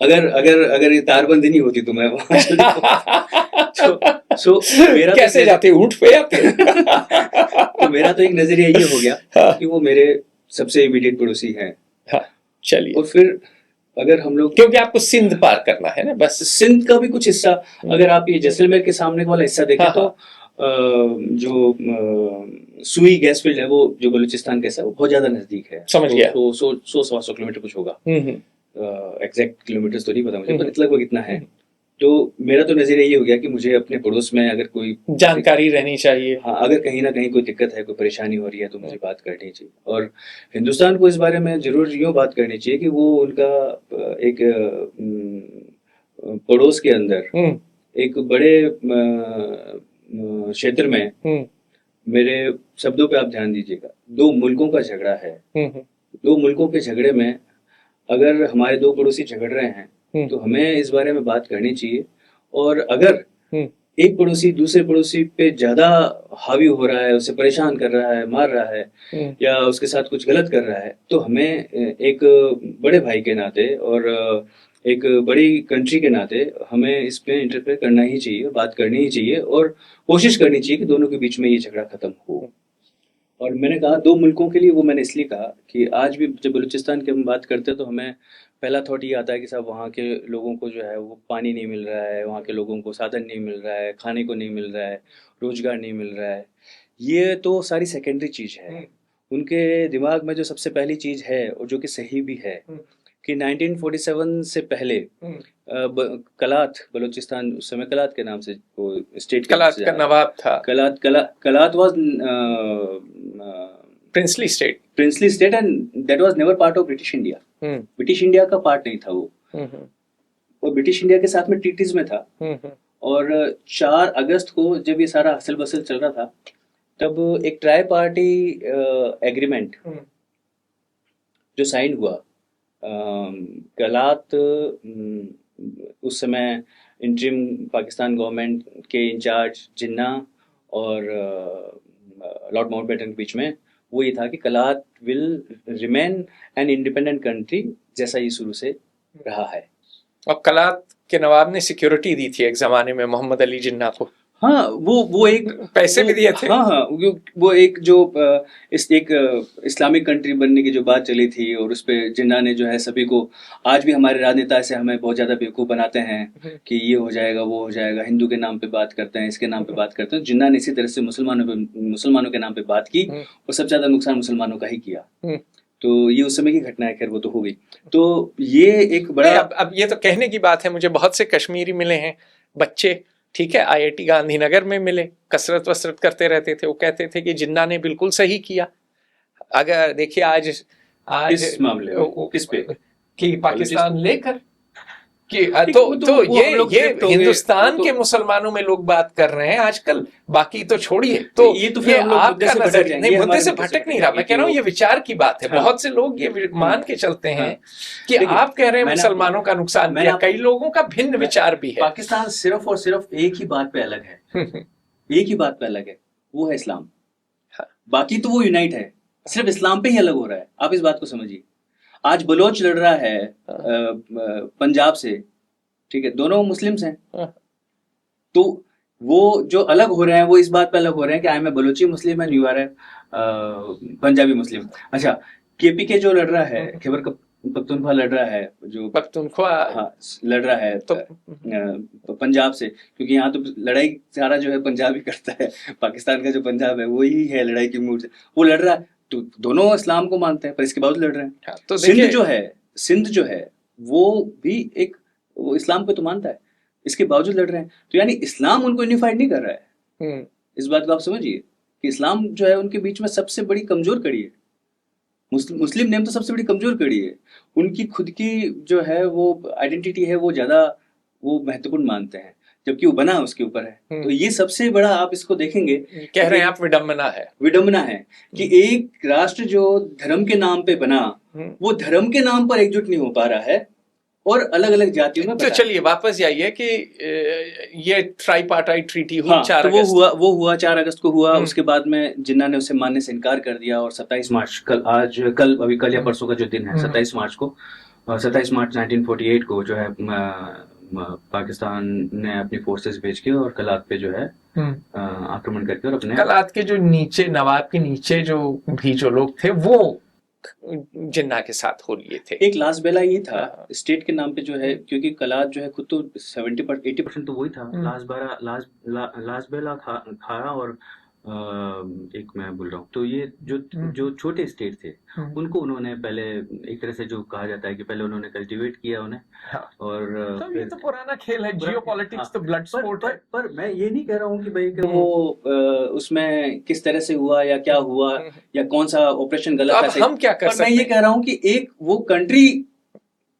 अगर ये तारबंदी नहीं होती तो मैं मेरा कैसे जाते? ऊंट पे जाते? तो मेरा तो एक नजरिया ये हो गया कि वो मेरे सबसे इमीडिएट पड़ोसी हैं। चलिए। और फिर अगर हम लोग, क्योंकि आपको सिंध पार करना है ना, बस सिंध का भी कुछ हिस्सा, अगर आप ये जैसलमेर के सामने वाला हिस्सा देखें, तो जो सुई गैस फील्ड है, वो जो बलूचिस्तान का हिस्सा, वो बहुत ज्यादा नजदीक है। समझ गया। 100-125 किलोमीटर कुछ होगा। एग्जैक्ट किलोमीटर तो नहीं पता मुझे, पर लगभग इतना है। तो मेरा तो नजरिया ये हो गया कि मुझे अपने पड़ोस में अगर कोई जानकारी रहनी चाहिए। हाँ, अगर कहीं ना कहीं कोई दिक्कत है, कोई परेशानी हो रही है, तो मुझे बात करनी चाहिए। और हिंदुस्तान को इस बारे में जरूर यूँ बात करनी चाहिए कि वो उनका एक पड़ोस के अंदर एक बड़े क्षेत्र में, मेरे शब्दों पे आप ध्यान दीजिएगा, 2 मुल्कों का झगड़ा है। 2 मुल्कों के झगड़े में अगर हमारे 2 पड़ोसी झगड़ रहे हैं, तो हमें इस बारे में बात करनी चाहिए। और अगर एक पड़ोसी दूसरे पड़ोसी पे ज्यादा हावी हो रहा है, उसे परेशान कर रहा है, मार रहा है, या उसके साथ कुछ गलत कर रहा है, तो हमें एक बड़े भाई के नाते और एक बड़ी कंट्री के नाते हमें इस पे इंटरफेयर करना ही चाहिए, बात करनी ही चाहिए, और कोशिश करनी चाहिए कि दोनों के बीच में ये झगड़ा खत्म हो। और मैंने कहा 2 मुल्कों के लिए, वो मैंने इसलिए कहा कि आज भी जब बलूचिस्तान की हम बात करते हैं तो हमें पहला थॉट ये आता है कि साहब वहाँ के लोगों को जो है वो पानी नहीं मिल रहा है, वहाँ के लोगों को साधन नहीं मिल रहा है, खाने को नहीं मिल रहा है, रोजगार नहीं मिल रहा है। ये तो सारी सेकेंडरी चीज़ है। उनके दिमाग में जो सबसे पहली चीज़ है, और जो कि सही भी है, कि 1947 से पहले कलात, बलूचिस्तान उस समय कलात के नाम से वो स्टेट, कलात का नवाब था। कलात was princely state and that was never part of British India. British India का पार्ट नहीं था वो, और ब्रिटिश इंडिया के साथ में ट्रीटीज में था। और 4 अगस्त को जब ये सारा हसल बसल चल रहा था, तब एक ट्राई पार्टी एग्रीमेंट जो साइन हुआ, कलात उस समय इंटरिम पाकिस्तान गवर्नमेंट के इंचार्ज जिन्ना और लॉर्ड माउंटबेटन के बीच में वो ये था कि कलात will remain an independent country, जैसा ये शुरू से रहा है। और कलात के नवाब ने सिक्योरिटी दी थी एक जमाने में मोहम्मद अली जिन्ना को। हाँ, वो एक पैसे भी दिए थे। हाँ, वो एक जो इस्लामिक कंट्री बनने की जो बात चली थी, और उस पे जिन्ना ने जो है सभी को, आज भी हमारे राजनेता ऐसे हमें बहुत ज्यादा बेवकूफ बनाते हैं कि ये हो जाएगा वो हो जाएगा, हिंदू के नाम पे बात करते हैं, इसके नाम पे बात करते हैं। जिन्ना ने इसी तरह से मुसलमानों के नाम पे बात की और सबसे ज्यादा नुकसान मुसलमानों का ही किया। तो ये उस समय की घटना है, खैर वो तो हो गई। तो ये एक बड़ा अब ये तो कहने की बात है, मुझे बहुत से कश्मीरी मिले हैं बच्चे, ठीक है, IIT गांधीनगर में मिले, कसरत वसरत करते रहते थे, वो कहते थे कि जिन्ना ने बिल्कुल सही किया। अगर देखिए आज इस मामले में किस पे कि पाकिस्तान लेकर कि वो ये हिंदुस्तान के मुसलमानों में लोग बात कर रहे हैं आजकल, बाकी तो छोड़िए। तो ये तो फिर आपका नजरिया नहीं, मुद्दे से भटक नहीं रहा, मैं कह रहा हूँ ये विचार की बात है। बहुत से लोग ये मान के चलते हैं कि आप कह रहे हैं मुसलमानों का नुकसान किया, कई लोगों का भिन्न विचार भी है। पाकिस्तान सिर्फ और सिर्फ एक ही बात पे अलग है, एक ही बात पे अलग है, वो है इस्लाम। बाकी तो वो यूनाइट है, सिर्फ इस्लाम पे ही अलग हो रहा है। आप इस बात को समझिए। आज बलोच लड़ रहा है पंजाब से, ठीक है, दोनों मुस्लिम्स हैं। तो वो जो अलग हो रहे हैं वो इस बात पे अलग हो रहे हैं कि I am a Balochi Muslim and you are a Punjabi Muslim. अच्छा, KPK जो लड़ रहा है, खैबर पख्तूनख्वा लड़ रहा है, जो पख्तूनख्वा हाँ लड़ रहा है तो पंजाब से, क्योंकि यहाँ तो लड़ाई सारा जो है पंजाब ही करता है, पाकिस्तान का जो पंजाब है वही है लड़ाई की मूड से, वो लड़ रहा है। तो दोनों इस्लाम को मानते हैं पर इसके बावजूद लड़ रहे हैं। हाँ, तो सिंध जो है वो भी एक, वो इस्लाम को तो मानता है, इसके बावजूद लड़ रहे हैं। तो यानी इस्लाम उनको यूनिफाइड नहीं कर रहा है। इस बात को आप समझिए कि इस्लाम जो है उनके बीच में सबसे बड़ी कमजोर कड़ी है। मुस्लिम नेम तो सबसे बड़ी कमजोर कड़ी है। उनकी खुद की जो है वो आइडेंटिटी है, वो ज्यादा वो महत्वपूर्ण मानते हैं, जबकि वो बना उसके ऊपर है। तो ये सबसे बड़ा आप इसको देखेंगे, कह रहे हैं आप विडंबना है कि एक राष्ट्र जो धर्म के नाम पे बना, वो धर्म के नाम पर एकजुट नहीं हो पा रहा है और अलग अलग जातियों में। तो चलिए वापस जाइए कि ये ट्राइपार्टाइट ट्रीटी हुई, हाँ, 4 अगस्त। वो हुआ 4 अगस्त को हुआ। उसके बाद में जिन्ना ने उसे मानने से इनकार कर दिया और 27 मार्च कल या परसों का जो दिन है 27 मार्च 1948 को जो है पाकिस्तान ने अपनी फोर्सेस भेज के और कलात पे जो है आक्रमण करके और अपने कलात के जो नीचे नवाब के नीचे जो भी जो लोग थे वो जिन्ना के साथ हो लिए थे। एक लास्ट बेला ये था स्टेट के नाम पे जो है, क्योंकि कलात जो है खुद तो 80% तो वही था। लास्ट बेला खारा और एक मैं बोल रहा हूँ, तो ये जो छोटे स्टेट थे उनको उन्होंने पहले एक तरह से जो कहा जाता है कि पहले उन्होंने कल्टीवेट किया उन्हें। हाँ। और तो ये तो पुराना खेल है, जियोपॉलिटिक्स तो ब्लड स्पोर्ट है। पर मैं ये नहीं कह रहा हूँ कि भाई कि वो उसमें किस तरह से हुआ या क्या हुआ या कौन सा ऑपरेशन गलत है। हम क्या कर सकते हैं? मैं ये कह रहा हूँ कि एक वो कंट्री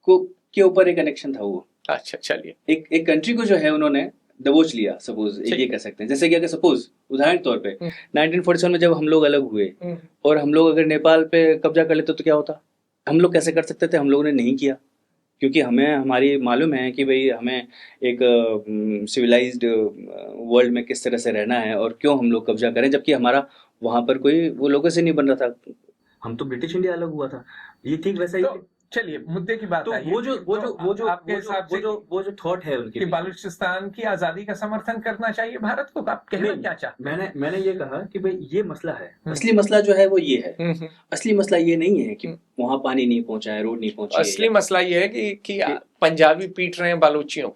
को के ऊपर एक कनेक्शन था वो। अच्छा चलिए, एक कंट्री को जो है उन्होंने दबोच लिया, सपोज ये कह सकते हैं। जैसे कि अगर सपोज उदाहरण तौर पे 1947 में जब हम लोग अलग हुए और हम लोग अगर नेपाल पे कब्जा कर लेते तो क्या होता? हम लोग कैसे कर सकते थे? हम लोगों ने नहीं किया, क्योंकि हमें हमारी मालूम है कि भाई हमें एक सिविलाइज्ड वर्ल्ड में किस तरह से रहना है और क्यों हम लोग कब्जा करें, जबकि हमारा वहां पर कोई वो लोगों से नहीं बन रहा था। हम तो ब्रिटिश इंडिया अलग हुआ था, ये ठीक वैसा ही। चलिए मुद्दे की बात तो वो जो आपके हिसाब से वो जो थॉट है उनकी, बलूचिस्तान की आजादी का समर्थन करना चाहिए भारत को, आप कहना क्या चाहते? मैंने ये कहा कि भाई ये मसला है, असली मसला जो है वो ये है। असली मसला ये नहीं है कि वहां पानी नहीं पहुंचा है, रोड नहीं पहुंची। असली मसला ये है कि पंजाबी पीट रहे हैं बलूचियों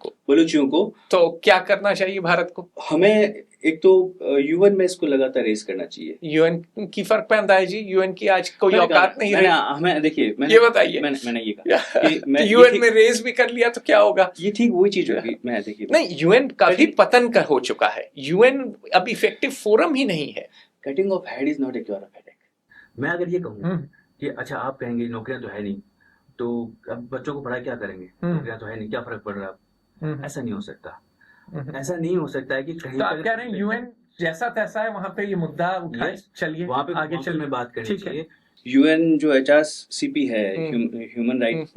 को। तो क्या करना चाहिए भारत को? हमें एक तो UN में इसको लगातार रेस करना चाहिए। UN की फर्क पैदा है जी, UN की आज कोई औकात नहीं रही। हमें देखिए, ये बताइए, मैंने ये कहा कि UN में रेस भी कर लिया तो क्या होगा? ये ठीक वही चीज होगी। मैं देखिए नहीं, UN का भी पतन का हो चुका है। UN अब इफेक्टिव फोरम ही नहीं है। Cutting of head is not a cure of headache. मैं अगर ये कहूँ कि अच्छा आप कहेंगे नौकरियां तो है नहीं, तो अब बच्चों को पढ़ाई क्या करेंगे? नौकरियां तो है नहीं, क्या फर्क पड़ रहा है? ऐसा नहीं हो सकता। ऐसा नहीं हो सकता है कि कहीं तो आप कह रहे हैं UN जैसा तैसा है, वहां पे ये मुद्दा उठाए, चलिए वहां पे आगे चल में बात करनी चाहिए यूएन जो एचआरसीपी है, ह्यूमन राइट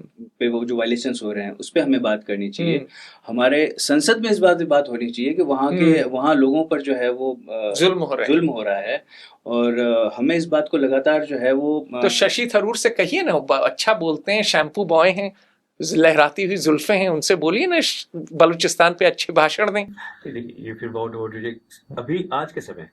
पे वो जो वायलेशंस हो रहे हैं उस पे हमें बात करनी चाहिए। हमारे संसद में इस बात होनी चाहिए कि वहाँ लोगों पर जो है वो जुल्म हो रहा है, और हमें इस बात को लगातार जो है वो तो शशि थरूर से कहिए ना, अच्छा बोलते हैं, शैम्पू बॉय हैं, लहराती हुई जुल्फे हैं, उनसे बोलिए ना बलूचिस्तान पे अच्छे भाषण दें। देखिए, ये फिर अभी आज के समय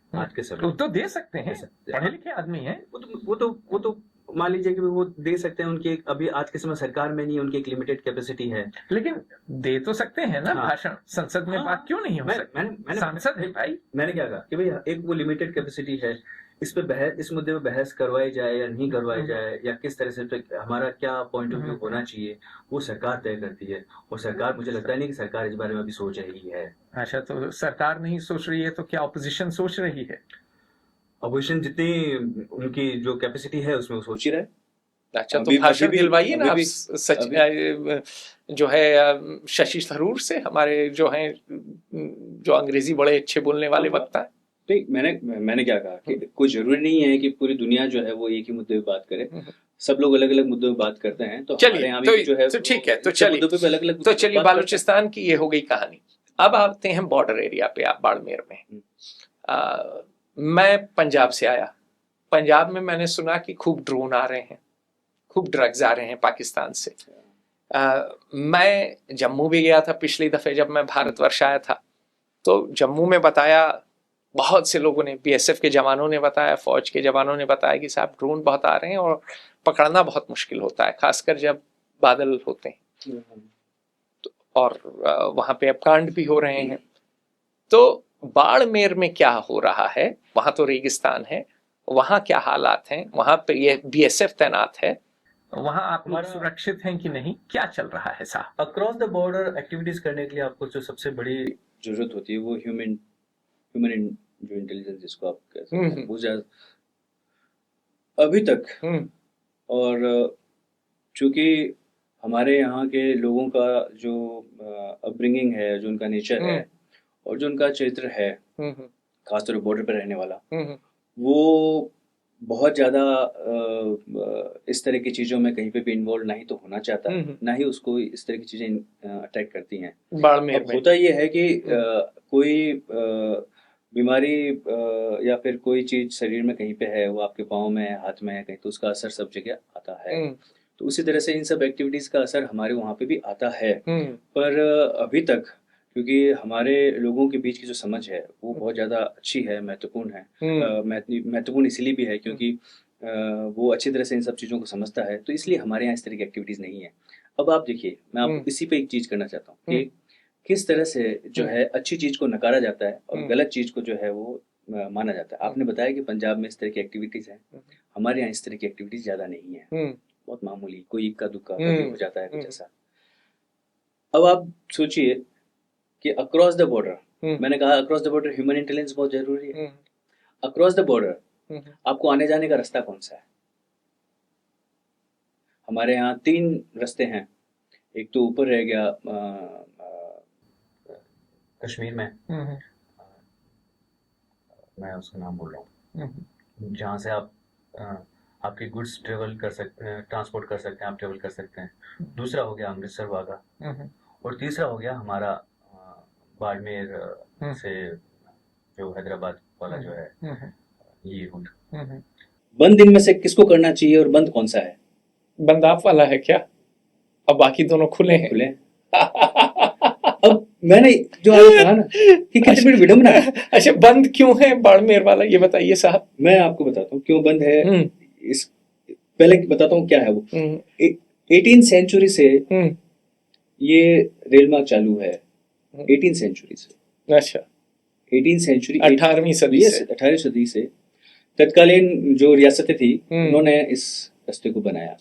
तो दे सकते हैं, पढ़े लिखे आदमी हैं, वो तो मान लीजिए कि वो दे सकते हैं। उनकी अभी आज के समय सरकार में नहीं, उनकी एक लिमिटेड कैपेसिटी है, लेकिन दे तो सकते हैं ना हाँ। भाषण। संसद में बात क्यों नहीं हो सकती? मैंने सांसद है भाई। मैंने क्या कहा कि भाई एक वो लिमिटेड कैपेसिटी है, इस मुद्दे पे बहस करवाई जाए या नहीं करवाई जाए, या किस तरह से हमारा क्या पॉइंट ऑफ व्यू होना चाहिए, वो सरकार तय करती है। और सरकार, मुझे लगता नहीं कि सरकार इस बारे में अभी सोच रही है। अच्छा, तो सरकार नहीं सोच रही है तो क्या ऑपोजिशन सोच रही है? अपोजिशन जितनी उनकी जो कैपेसिटी है उसमें वो सोच ही रहे। अच्छा, तो भाषण दिलवाइए ना आप जो है शशि थरूर से, हमारे जो हैं, जो अंग्रेजी बड़े अच्छे बोलने वाले वक्ता है। नहीं, मैंने क्या कहा कि कोई जरूरी नहीं है कि पूरी दुनिया जो है वो एक ही मुद्दे पे बात करे। सब लोग अलग अलग मुद्दों पे बात करते हैं, तो हमारे यहाँ भी जो है तो ठीक है, तो चलिए बालूचिस्तान की ये हो गई कहानी। अब आते हैं बॉर्डर एरिया पे, आप बाड़मेर में। मैं पंजाब से आया। पंजाब में मैंने सुना कि खूब ड्रोन आ रहे हैं, खूब ड्रग्स आ रहे हैं पाकिस्तान से। मैं जम्मू भी गया था पिछली दफे जब मैं भारतवर्ष आया था, तो जम्मू में बताया, बहुत से लोगों ने, बीएसएफ के जवानों ने बताया, फौज के जवानों ने बताया कि साहब ड्रोन बहुत आ रहे हैं और पकड़ना बहुत मुश्किल होता है, खासकर जब बादल होते हैं। तो और वहां पे अब कांड भी हो रहे हैं। तो बाड़मेर में क्या हो रहा है? वहां तो रेगिस्तान है, वहां क्या हालात हैं? वहां पे ये बीएसएफ तैनात है, वहां आप लोग सुरक्षित हैं कि नहीं? क्या चल रहा है साहब? अक्रॉस द बॉर्डर एक्टिविटीज करने के लिए आपको जो सबसे बड़ी जरूरत होती है वो ह्यूमन जो इंटेलिजेंस जिसको आप कह सकते हैं, वो अभी तक, और चूंकि हमारे यहाँ के लोगों का जो अपब्रिंगिंग है, जो उनका नेचर है और जो उनका चरित्र है, खासतौर पर बॉर्डर पर रहने वाला, वो बहुत ज़्यादा इस तरह की चीज़ों में कहीं पे भी इन्वॉल्व नहीं तो होना चाहता, ना ही उसको इस तरह की चीज़ें अटैक करती हैं। बाड़मेर में होता ये है कि कोई बीमारी या फिर कोई चीज़ शरीर में कहीं पे है, वो आपके पाँव में है, हाथ में है कहीं, तो उसका असर सब जगह आता है। तो उसी तरह से इन सब एक्टिविटीज़ का असर हमारे वहाँ पे भी आता है। पर अभी तक, क्योंकि हमारे लोगों के बीच की जो समझ है वो बहुत ज़्यादा अच्छी है, महत्वपूर्ण है। महत्वपूर्ण इसलिए भी है क्योंकि वो अच्छी तरह से इन सब चीज़ों को समझता है, तो इसलिए हमारे यहाँ इस तरह की एक्टिविटीज़ नहीं है। अब आप देखिए, मैं आपको इसी पे एक चीज़ करना चाहता हूँ कि किस तरह से जो है अच्छी चीज़ को नकारा जाता है और गलत चीज़ को जो है वो माना जाता है। आपने बताया कि पंजाब में इस तरह की एक्टिविटीज़ हैं, हमारे यहाँ इस तरह की एक्टिविटीज़ ज़्यादा नहीं है, बहुत मामूली, कोई इक्का दुक्का हो जाता है कुछ ऐसा। अब आप सोचिए कि अक्रॉस द बॉर्डर, मैंने कहा across the border human intelligence बहुत जरूरी है। अक्रॉस द बॉर्डर आपको आने जाने का रास्ता कौन सा है? हमारे यहाँ 3 रास्ते हैं। एक तो ऊपर रह गया कश्मीर में, मैं उसका नाम बोल रहा हूँ, जहाँ से आप आपके गुड्स ट्रेवल कर सकते हैं, ट्रांसपोर्ट कर सकते हैं, आप ट्रेवल कर सकते हैं। दूसरा हो गया अमृतसर वाघा, और तीसरा हो गया हमारा बाड़मेर से जो हैदराबाद वाला जो है ये रूट। बंद इनमें से किसको करना चाहिए और बंद कौन सा है? बंद आप वाला है क्या? अब बाकी दोनों खुले हैं। खुले। अब मैंने जो आपने कहा ना कि कितनी बड़ी विडंबना है। अच्छा, बंद क्यों है बाड़मेर वाला, ये बताइए साहब। मैं आपको बताता हूँ क्यों बंद है। इस पहले बताता हूँ क्या है वो। 18th सेंचुरी से ये रेल मार्ग चालू है। 18th सेंचुरी से। अच्छा, 18th सेंचुरी, 18वीं सदी से, 18वीं सदी से तत्कालीन जो रियासतें थी उन्होंने इस रास्ते को बनाया।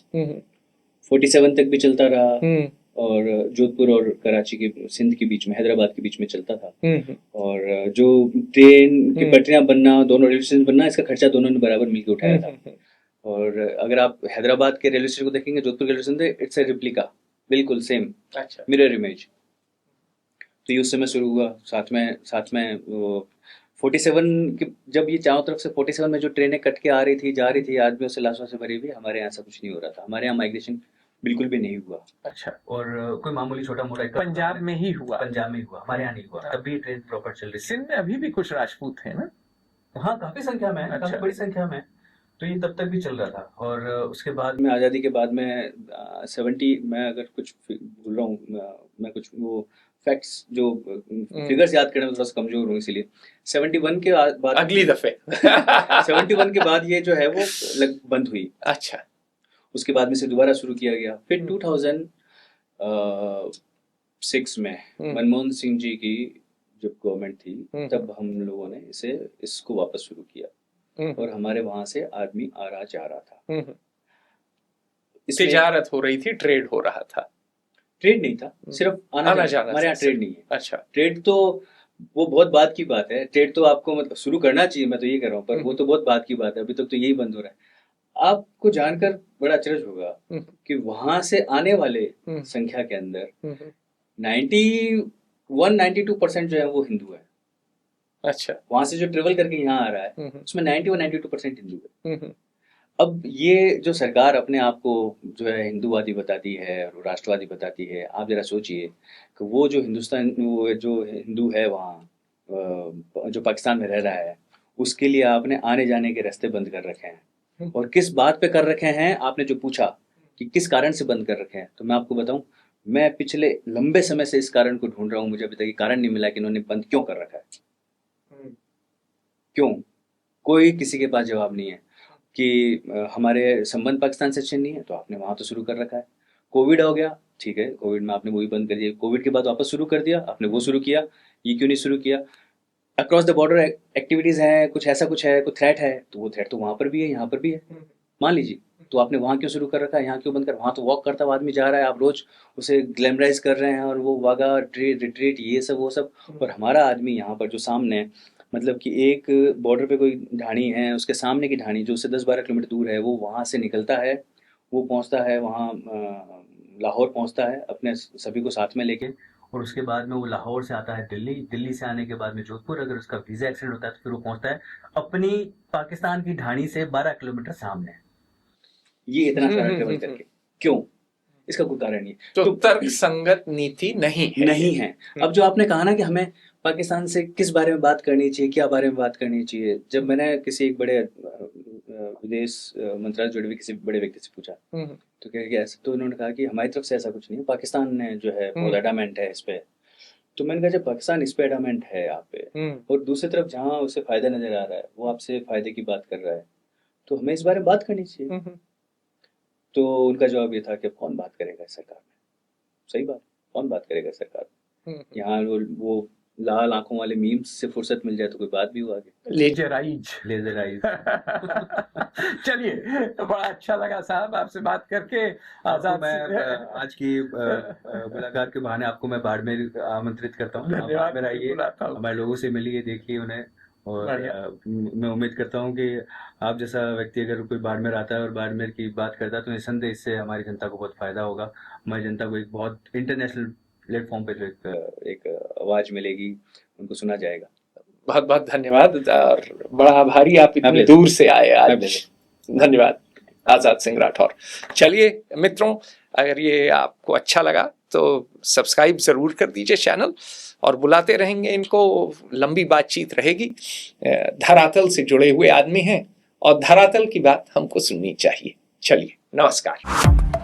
47 तक भी चलता रहा और जोधपुर और कराची के, सिंध के बीच में, हैदराबाद के बीच में चलता था। और जो ट्रेन की पटरियां बनना, दोनों रेलवे स्टेशन बनना, इसका खर्चा दोनों ने बराबर मिलकर उठाया था। और अगर आप हैदराबाद के रेलवे स्टेशन को देखेंगे, जोधपुर के railway station, it's a replica, बिल्कुल सेम, मिरर इमेज। तो ये उस समय शुरू हुआ। साथ में वो 47 के जब ये चारों तरफ से 47 में जो ट्रेनें कट के आ रही थी, जा रही थी, आदमियों से, लाशों से भरी हुई, हमारे यहाँ ऐसा कुछ नहीं हो रहा था। हमारे यहाँ माइग्रेशन बिल्कुल भी नहीं हुआ। अच्छा, और कोई मामूली छोटा मोटा पंजाब में ही हुआ? पंजाब में ही हुआ, हमारे यहाँ नहीं हुआ। तब भी ट्रेन प्रॉपर चल रही थी। सिंध में अभी भी कुछ राजपूत हैं ना? हाँ, काफी संख्या में, अच्छा। काफी बड़ी संख्या में। तो ये तब तक भी चल रहा था। और उसके बाद में आज़ादी के बाद में 70, मैं अगर कुछ भूल रहा हूँ, मैं कुछ वो फैक्ट्स जो फिगर्स याद करने में थोड़ा सा कमजोर हूँ, इसीलिए 71 के बाद, अगली दफे 71 के बाद ये जो है वो बंद हुई। अच्छा, उसके बाद में से दोबारा शुरू किया गया। फिर 2006 में मनमोहन सिंह जी की जब गवर्नमेंट थी, तब हम लोगों ने इसको वापस शुरू किया और हमारे वहां से आदमी आ रहा जा रहा था। तिजारत हो रही थी, ट्रेड हो रहा था। ट्रेड नहीं था, सिर्फ आना जाना। हमारे यहाँ ट्रेड नहीं है। अच्छा, ट्रेड तो वो बहुत बात की बात है। ट्रेड तो आपको मतलब शुरू करना चाहिए, मैं तो ये कह रहा हूँ, पर वो तो बहुत बात की बात है। अभी तक तो यही बंद हो रहा है। आपको जानकर बड़ा अचरज होगा कि वहां से आने वाले संख्या के अंदर 91-92% जो है वो हिंदू है। अच्छा, वहां से जो ट्रेवल करके यहाँ आ रहा है उसमें 91-92% हिंदू है। अब ये जो सरकार अपने आप को जो है हिंदूवादी बताती है और राष्ट्रवादी बताती है, आप जरा सोचिए कि वो जो वो जो हिंदू है वहाँ, जो पाकिस्तान में रह रहा है, उसके लिए आपने आने जाने के रास्ते बंद कर रखे हैं। और किस बात पे कर रखे हैं, आपने जो पूछा कि किस कारण से बंद कर रखे हैं, तो मैं आपको बताऊं, मैं पिछले लंबे समय से इस कारण को ढूंढ रहा हूं। मुझे अभी तक ये कारण नहीं मिला कि इन्होंने बंद क्यों कर रखा है। क्यों? कोई किसी के पास जवाब नहीं है कि हमारे संबंध पाकिस्तान से अच्छे नहीं है, तो आपने वहां तो शुरू कर रखा है। कोविड हो गया, ठीक है, कोविड में आपने वही बंद कर दिया। कोविड के बाद वापस शुरू कर दिया, आपने वो शुरू किया। ये क्यों नहीं शुरू किया? अक्रॉस द बॉर्डर एक्टिविटीज हैं, कुछ ऐसा कुछ है, कुछ थ्रेट है, तो वो थ्रेट तो वहां पर भी है, यहाँ पर भी है। मान लीजिए, तो आपने वहां क्यों शुरू कर रखा है, यहाँ क्यों बंद कर? वहां तो वॉक करता हुआ आदमी जा रहा है, आप रोज उसे ग्लैमराइज कर रहे हैं, और वो वागा रिट्रीट ये सब वो सब। और हमारा आदमी यहाँ पर जो सामने, मतलब कि एक बॉर्डर पे कोई ढाणी है, उसके सामने की ढाणी जो उससे 10-12 किलोमीटर दूर है, वो वहाँ से निकलता है, वो पहुँचता है वहाँ लाहौर पहुँचता है अपने सभी को साथ में लेके, और उसके बाद में वो लाहौर से आता है दिल्ली। दिल्ली से आने के बाद में जोधपुर, अगर उसका वीजा एक्सीडेंट होता है तो फिर वो पहुंचता है अपनी पाकिस्तान की ढाणी से 12 किलोमीटर सामने। ये इतना सारा ट्रेवल करके क्यों? इसका कोई कारण नहीं। तो तर्क संगत नीति नहीं है। अब जो आपने कहा ना कि हमें पाकिस्तान से किस बारे में बात करनी चाहिए, क्या बारे में बात करनी चाहिए, जब मैंने किसी एक बड़े विदेश मंत्रालय जुड़े हुए किसी बड़े व्यक्ति से पूछा, तो क्या ऐसा, तो उन्होंने कहा कि हमारी तरफ से ऐसा कुछ नहीं है, पाकिस्तान ने जो है बहुत एडामेंट है इस पे। तो मैंने कहा जब पाकिस्तान इस पे एडामेंट है यहाँ पे, और दूसरी तरफ जहाँ उसे फायदा नजर आ रहा है वो आपसे फायदे की बात कर रहा है, तो हमें इस बारे में बात करनी चाहिए। तो उनका जवाब ये था कि कौन बात करेगा सरकार में। सही बात, कौन बात करेगा सरकार में? यहाँ वो लाल आंखों वाले मीम्स से फुर्सत मिल जाए तो कोई बात भी हो आगे। Laser eyes. चलिए, बड़ा अच्छा लगा साहब आपसे बात करके। आजाद, मैं आज की मुलाकात के बहाने आपको मैं बाड़मेर आमंत्रित करता हूँ। धन्यवाद। आइए, हमारे लोगों से मिलिए, देखिए उन्हें, और मैं उम्मीद करता हूँ कि आप जैसा व्यक्ति अगर कोई बाड़मेर आता है और बाड़मेर की बात करता है तो निसंदेह इससे हमारी जनता को बहुत फायदा होगा। हमारी जनता को एक बहुत इंटरनेशनल प्लेटफॉर्म पे जो एक आवाज मिलेगी, उनको सुना जाएगा। बहुत बहुत धन्यवाद, और बड़ा आभारी आप इतनी दूर से आए आज। धन्यवाद आजाद सिंह राठौर। चलिए मित्रों, अगर ये आपको अच्छा लगा तो सब्सक्राइब जरूर कर दीजिए चैनल, और बुलाते रहेंगे इनको। लंबी बातचीत रहेगी। धरातल से जुड़े हुए आदमी हैं और धरातल की बात हमको सुननी चाहिए। चलिए, नमस्कार।